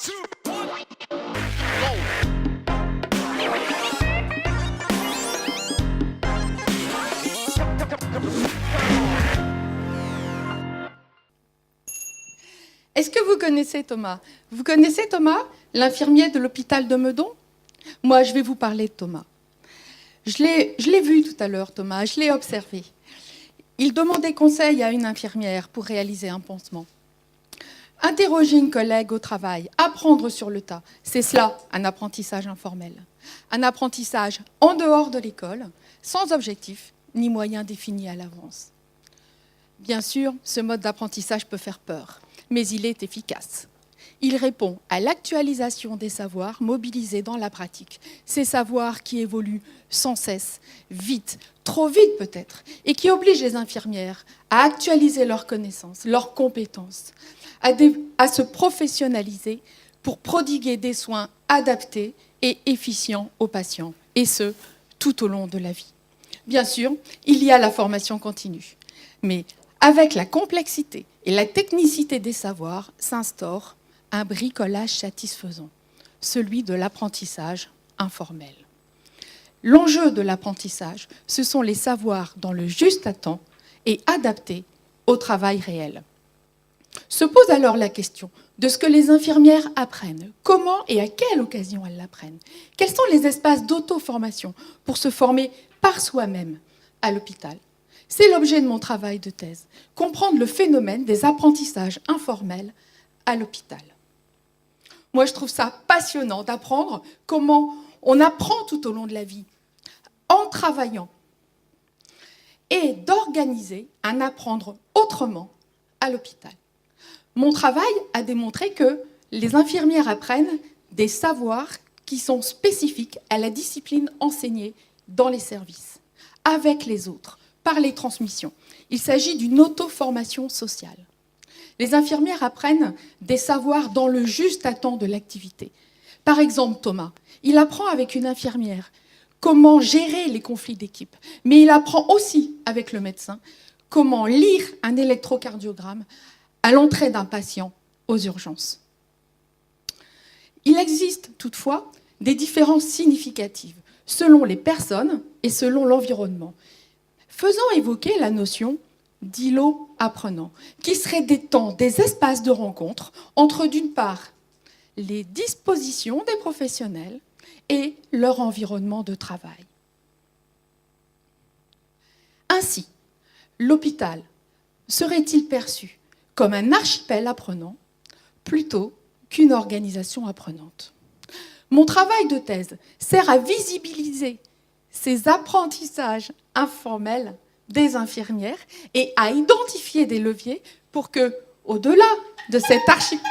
Est-ce que vous connaissez Thomas? Vous connaissez Thomas, l'infirmier de l'hôpital de Meudon? Moi, je vais vous parler de Thomas. Je l'ai vu tout à l'heure, Thomas, je l'ai observé. Il demandait conseil à une infirmière pour réaliser un pansement. Interroger une collègue au travail, apprendre sur le tas, c'est cela, un apprentissage informel. Un apprentissage en dehors de l'école, sans objectif ni moyen défini à l'avance. Bien sûr, ce mode d'apprentissage peut faire peur, mais il est efficace. Il répond à l'actualisation des savoirs mobilisés dans la pratique, ces savoirs qui évoluent sans cesse, vite, trop vite peut-être, et qui obligent les infirmières à actualiser leurs connaissances, leurs compétences, à se professionnaliser pour prodiguer des soins adaptés et efficients aux patients, et ce, tout au long de la vie. Bien sûr, il y a la formation continue, mais avec la complexité et la technicité des savoirs s'instaure un bricolage satisfaisant, celui de l'apprentissage informel. L'enjeu de l'apprentissage, ce sont les savoirs dans le juste temps et adaptés au travail réel. Se pose alors la question de ce que les infirmières apprennent, comment et à quelle occasion elles l'apprennent, quels sont les espaces d'auto-formation pour se former par soi-même à l'hôpital. C'est l'objet de mon travail de thèse, comprendre le phénomène des apprentissages informels à l'hôpital. Moi, je trouve ça passionnant d'apprendre comment on apprend tout au long de la vie, en travaillant, et d'organiser un apprendre autrement à l'hôpital. Mon travail a démontré que les infirmières apprennent des savoirs qui sont spécifiques à la discipline enseignée dans les services, avec les autres, par les transmissions. Il s'agit d'une auto-formation sociale. Les infirmières apprennent des savoirs dans le juste temps de l'activité. Par exemple, Thomas, il apprend avec une infirmière comment gérer les conflits d'équipe, mais il apprend aussi avec le médecin comment lire un électrocardiogramme à l'entrée d'un patient aux urgences. Il existe toutefois des différences significatives selon les personnes et selon l'environnement, faisant évoquer la notion d'îlot apprenant, qui serait des temps, des espaces de rencontre entre, d'une part, les dispositions des professionnels et leur environnement de travail. Ainsi, l'hôpital serait-il perçu comme un archipel apprenant plutôt qu'une organisation apprenante? Mon travail de thèse sert à visibiliser ces apprentissages informels des infirmières et à identifier des leviers pour que, au-delà de cet archipel,